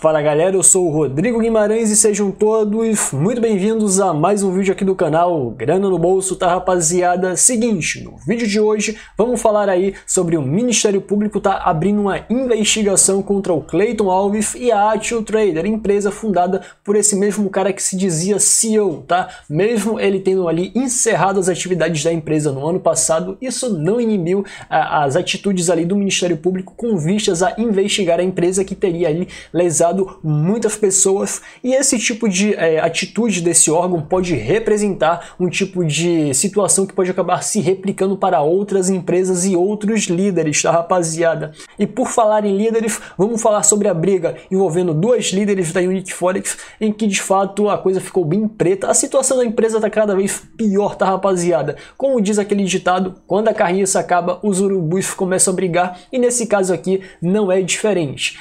Fala galera, eu sou o Rodrigo Guimarães e sejam todos muito bem-vindos a mais um vídeo aqui do canal Grana no Bolso, tá rapaziada? Seguinte, no vídeo de hoje vamos falar aí sobre o Ministério Público tá abrindo uma investigação contra o Clayton Alves e a A2 Trader, empresa fundada por esse mesmo cara que se dizia CEO, tá? Mesmo ele tendo ali encerrado as atividades da empresa no ano passado, isso não inibiu as atitudes ali do Ministério Público com vistas a investigar a empresa que teria ali lesado muitas pessoas, e esse tipo de atitude desse órgão pode representar um tipo de situação que pode acabar se replicando para outras empresas e outros líderes, tá rapaziada? E por falar em líderes, vamos falar sobre a briga envolvendo dois líderes da Unique Forex, em que de fato a coisa ficou bem preta, a situação da empresa está cada vez pior, tá rapaziada? Como diz aquele ditado, quando a carniça acaba, os urubus começam a brigar, e nesse caso aqui não é diferente.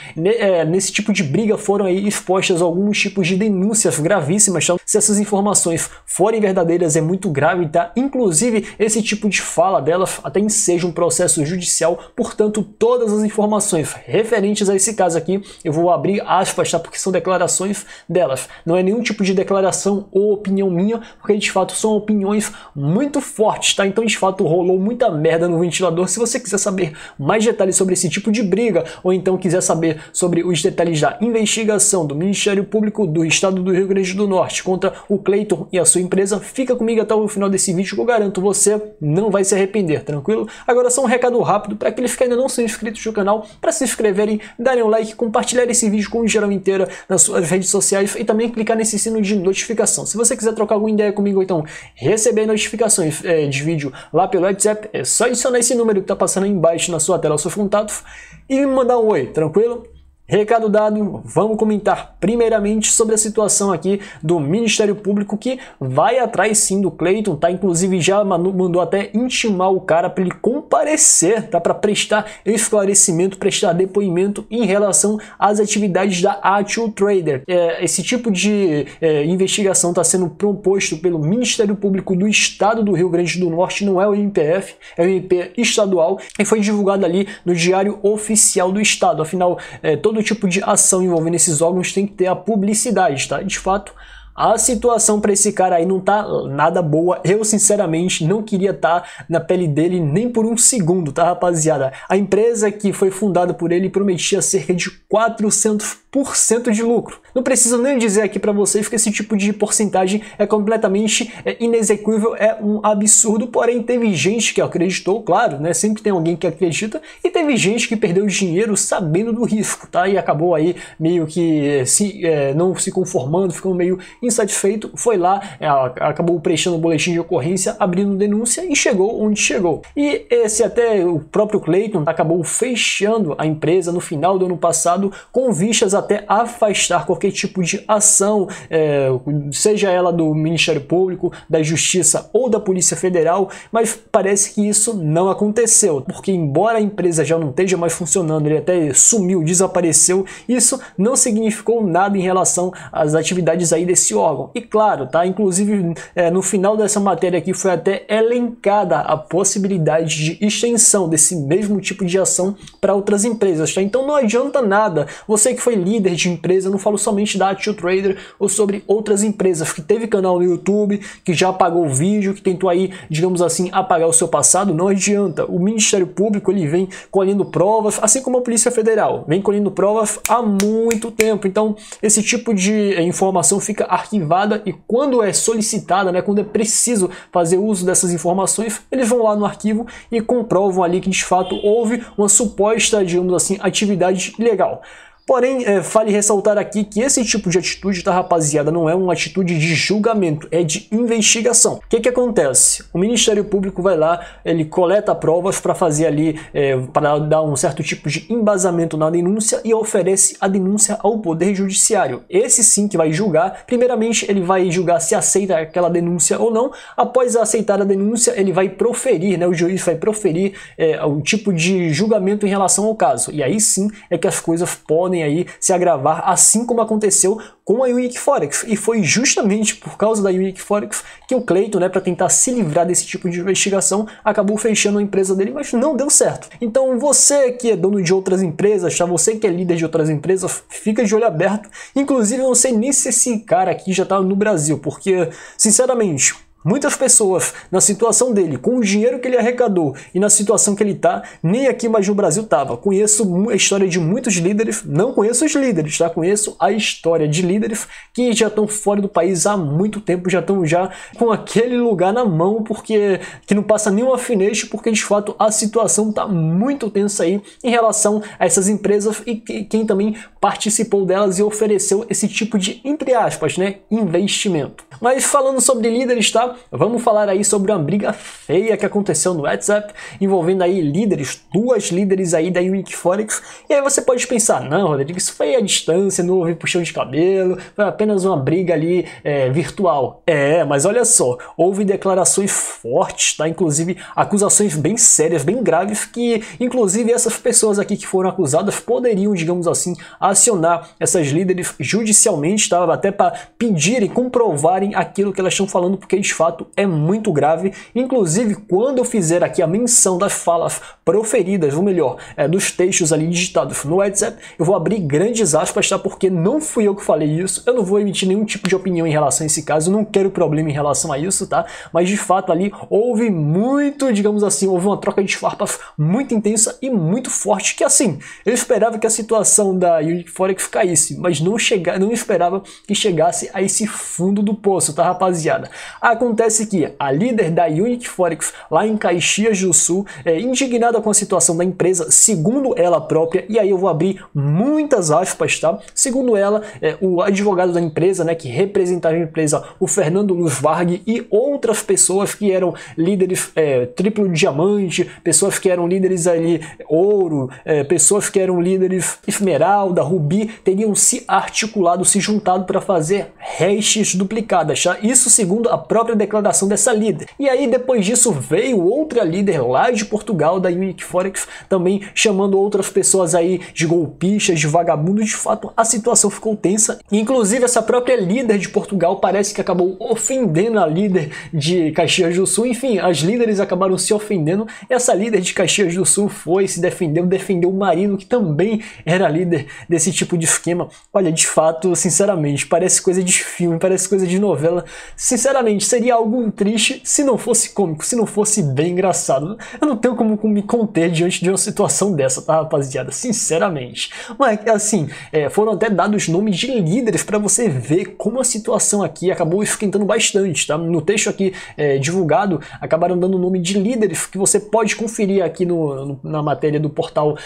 Nesse tipo de briga foram aí expostas alguns tipos de denúncias gravíssimas, tá? Se essas informações forem verdadeiras é muito grave, tá? Inclusive esse tipo de fala delas até enseja um processo judicial, portanto todas as informações referentes a esse caso aqui, eu vou abrir aspas, tá? Porque são declarações delas, não é nenhum tipo de declaração ou opinião minha, porque de fato são opiniões muito fortes, tá? Então de fato rolou muita merda no ventilador. Se você quiser saber mais detalhes sobre esse tipo de briga, ou então quiser saber sobre os detalhes da investigação do Ministério Público do Estado do Rio Grande do Norte contra o Clayton e a sua empresa, fica comigo até o final desse vídeo que eu garanto você não vai se arrepender, tranquilo? Agora só um recado rápido para aqueles que ainda não são inscritos no canal, para se inscreverem, darem um like, compartilhar esse vídeo com geral inteira nas suas redes sociais e também clicar nesse sino de notificação. Se você quiser trocar alguma ideia comigo, então receber notificações de vídeo lá pelo WhatsApp, é só adicionar esse número que está passando aí embaixo na sua tela, os seus contatos, e me mandar um oi, tranquilo? Recado dado, vamos comentar primeiramente sobre a situação aqui do Ministério Público, que vai atrás sim do Clayton, tá? Inclusive já mandou até intimar o cara para ele comparecer, tá? Para prestar esclarecimento, prestar depoimento em relação às atividades da A2 Trader. Esse tipo de investigação está sendo proposto pelo Ministério Público do Estado do Rio Grande do Norte, não é o MPF, é o MP estadual, e foi divulgado ali no Diário Oficial do Estado. Afinal, todo tipo de ação envolvendo esses órgãos tem que ter a publicidade, tá? De fato, a situação para esse cara aí não tá nada boa. Eu, sinceramente, não queria estar na pele dele nem por um segundo, tá, rapaziada? A empresa que foi fundada por ele prometia cerca de 400% de lucro. Não preciso nem dizer aqui para vocês que esse tipo de porcentagem é completamente inexequível, é um absurdo, porém teve gente que acreditou, claro, né? Sempre tem alguém que acredita, e teve gente que perdeu dinheiro sabendo do risco, tá? E acabou aí meio que não se conformando, ficando meio insatisfeito, foi lá, acabou prestando um boletim de ocorrência, abrindo denúncia e chegou onde chegou. E esse até o próprio Clayton acabou fechando a empresa no final do ano passado, com vistas até afastar qualquer tipo de ação, seja ela do Ministério Público, da Justiça ou da Polícia Federal, mas parece que isso não aconteceu, porque embora a empresa já não esteja mais funcionando, ele até sumiu, desapareceu, isso não significou nada em relação às atividades aí desse órgão. E claro, tá? Inclusive no final dessa matéria aqui foi até elencada a possibilidade de extensão desse mesmo tipo de ação para outras empresas, tá? Então não adianta nada você que foi líder de empresa, não falo somente da A2 Trader ou sobre outras empresas, que teve canal no YouTube, que já apagou o vídeo, que tentou aí, digamos assim, apagar o seu passado, não adianta. O Ministério Público, ele vem colhendo provas, assim como a Polícia Federal, vem colhendo provas há muito tempo. Então esse tipo de informação fica arquivada, e quando é solicitada, né, quando é preciso fazer uso dessas informações, eles vão lá no arquivo e comprovam ali que de fato houve uma suposta, digamos assim, atividade ilegal. Porém, vale ressaltar aqui que esse tipo de atitude, tá, rapaziada, não é uma atitude de julgamento, é de investigação. O que acontece? O Ministério Público vai lá, ele coleta provas para fazer ali, para dar um certo tipo de embasamento na denúncia, e oferece a denúncia ao Poder Judiciário. Esse sim que vai julgar. Primeiramente, ele vai julgar se aceita aquela denúncia ou não. Após aceitar a denúncia, ele vai proferir, né, o juiz vai proferir um tipo de julgamento em relação ao caso. E aí sim é que as coisas podem podem aí se agravar, assim como aconteceu com a Unique Forex. E foi justamente por causa da Unique Forex que o Clayton, né, para tentar se livrar desse tipo de investigação, acabou fechando a empresa dele, mas não deu certo. Então você que é dono de outras empresas, tá? Você que é líder de outras empresas, fica de olho aberto. Inclusive eu não sei nem se esse cara aqui já tá no Brasil, porque, sinceramente, muitas pessoas, na situação dele, com o dinheiro que ele arrecadou e na situação que ele tá, nem aqui mais no Brasil tava. Conheço a história de muitos líderes, não conheço os líderes, tá? Conheço a história de líderes que já estão fora do país há muito tempo, já estão já com aquele lugar na mão, porque que não passa nenhum alfinete, porque de fato a situação tá muito tensa aí em relação a essas empresas e quem também participou delas e ofereceu esse tipo de, entre aspas, né, investimento. Mas falando sobre líderes, tá? Vamos falar aí sobre uma briga feia que aconteceu no WhatsApp, envolvendo aí líderes, duas líderes aí da Unique Forex. E aí você pode pensar, não, Rodrigo, isso foi à distância, não houve puxão de cabelo, foi apenas uma briga ali virtual. Mas olha só, houve declarações fortes, tá? Inclusive acusações bem sérias, bem graves, que inclusive essas pessoas aqui que foram acusadas poderiam, digamos assim, acionar essas líderes judicialmente, tá? Até para pedirem, comprovarem aquilo que elas estão falando, porque de fato é muito grave. Inclusive, quando eu fizer aqui a menção das falas proferidas, ou melhor, dos textos ali digitados no WhatsApp, eu vou abrir grandes aspas, tá? Porque não fui eu que falei isso, eu não vou emitir nenhum tipo de opinião em relação a esse caso, eu não quero problema em relação a isso, tá? Mas de fato ali houve muito, digamos assim, houve uma troca de farpas muito intensa e muito forte, que assim, eu esperava que a situação da Unique Forex caísse, mas não esperava que chegasse a esse fundo do poço, tá, rapaziada? Acontece que a líder da Unique Forex lá em Caxias do Sul indignada com a situação da empresa, segundo ela própria, e aí eu vou abrir muitas aspas, tá? Segundo ela, o advogado da empresa, né, que representava a empresa, o Fernando Luz Varg, e outras pessoas que eram líderes triplo diamante, pessoas que eram líderes ali ouro, pessoas que eram líderes esmeralda, rubi, teriam se articulado, se juntado para fazer hashes duplicadas, tá? Isso segundo a própria declaração dessa líder. E aí depois disso veio outra líder lá de Portugal da Unique Forex, também chamando outras pessoas aí de golpistas, de vagabundos. De fato a situação ficou tensa, inclusive essa própria líder de Portugal parece que acabou ofendendo a líder de Caxias do Sul. Enfim, as líderes acabaram se ofendendo. Essa líder de Caxias do Sul foi, se defendeu o marido, que também era líder desse tipo de esquema. Olha, de fato, sinceramente, parece coisa de filme, parece coisa de novela. Sinceramente, seria algo triste se não fosse cômico, se não fosse bem engraçado. Eu não tenho como me conter diante de uma situação dessa, tá, rapaziada? Sinceramente. Mas, assim, foram até dados nomes de líderes para você ver como a situação aqui acabou esquentando bastante, tá? No texto aqui divulgado, acabaram dando o nome de líderes que você pode conferir aqui na matéria do portal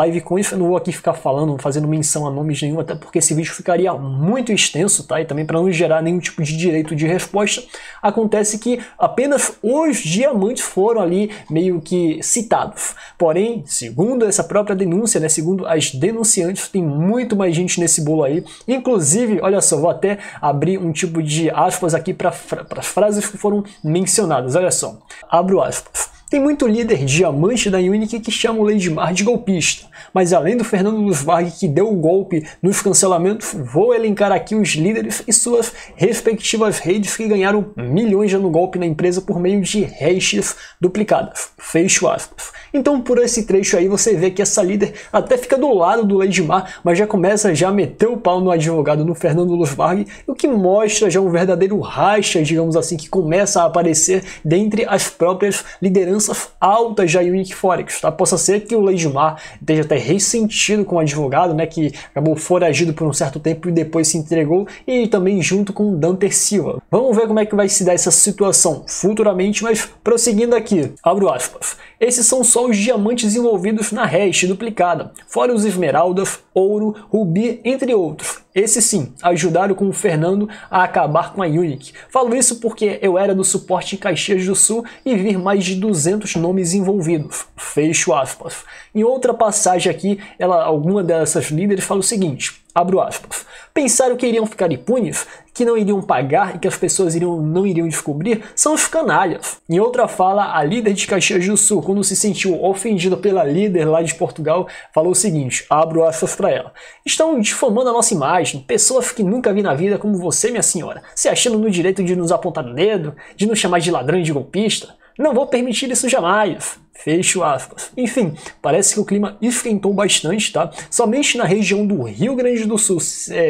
Livecoin. Eu não vou aqui ficar falando, fazendo menção a nomes nenhum, até porque esse vídeo ficaria muito extenso, tá? E também para não gerar nenhum tipo de direito de resposta. Acontece que apenas os diamantes foram ali meio que citados. Porém, segundo essa própria denúncia, né, segundo as denunciantes, tem muito mais gente nesse bolo aí. Inclusive, olha só, vou até abrir um tipo de aspas aqui para as frases que foram mencionadas. Olha só, abro aspas. Tem muito líder diamante da Unique que chama o Leidmar de golpista, mas além do Fernando Luz Varg que deu o golpe nos cancelamentos, vou elencar aqui os líderes e suas respectivas redes que ganharam milhões já no golpe na empresa por meio de hashes duplicadas. Fecho aspas. Então por esse trecho aí você vê que essa líder até fica do lado do Leidmar, mas já começa já a meter o pau no advogado, no Fernando Luz Varg, o que mostra já um verdadeiro racha, digamos assim, que começa a aparecer dentre as próprias lideranças altas da Unique Forex, tá? Possa ser que o Leidmar esteja até ressentido com o advogado, né, que acabou foragido por um certo tempo e depois se entregou, e também junto com o Danter Silva. Vamos ver como é que vai se dar essa situação futuramente, mas prosseguindo aqui, abro aspas. Esses são só os diamantes envolvidos na hash duplicada, fora os esmeraldas, ouro, rubi, entre outros. Esses sim, ajudaram com o Fernando a acabar com a Unique. Falo isso porque eu era do suporte em Caxias do Sul e vi mais de 200 nomes envolvidos. Fecho aspas. Em outra passagem aqui, alguma dessas líderes fala o seguinte, abro aspas. pensaram que iriam ficar impunes, que não iriam pagar e que as pessoas não iriam descobrir, são os canalhas. Em outra fala, a líder de Caxias do Sul, quando se sentiu ofendida pela líder lá de Portugal, falou o seguinte, abro aspas para ela: estão difamando a nossa imagem, pessoas que nunca vi na vida como você, minha senhora, se achando no direito de nos apontar o dedo, de nos chamar de ladrão e de golpista. Não vou permitir isso jamais. Fecho aspas. Enfim, parece que o clima esquentou bastante, tá? Somente na região do Rio Grande do Sul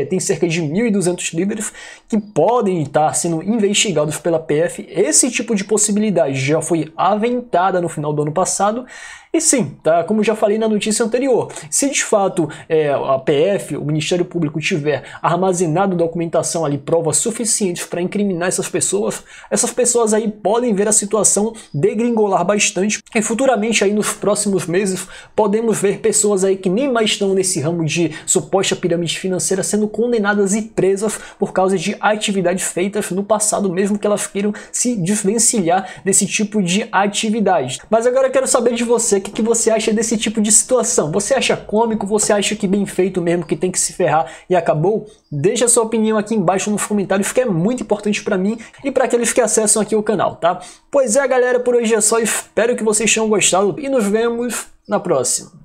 tem cerca de 1.200 líderes que podem estar sendo investigados pela PF. Esse tipo de possibilidade já foi aventada no final do ano passado. E sim, tá? Como já falei na notícia anterior, se de fato a PF, o Ministério Público, tiver armazenado documentação ali, provas suficientes para incriminar essas pessoas aí podem ver a situação degringolar bastante. E futuramente aí nos próximos meses podemos ver pessoas aí que nem mais estão nesse ramo de suposta pirâmide financeira sendo condenadas e presas por causa de atividades feitas no passado, mesmo que elas queiram se desvencilhar desse tipo de atividade. Mas agora eu quero saber de você, o que você acha desse tipo de situação? Você acha cômico? Você acha que bem feito mesmo, que tem que se ferrar e acabou? Deixa a sua opinião aqui embaixo nos comentários, que é muito importante para mim e para aqueles que acessam aqui o canal, tá? Pois é, galera, por hoje é só. Espero que vocês tenham gostado e nos vemos na próxima.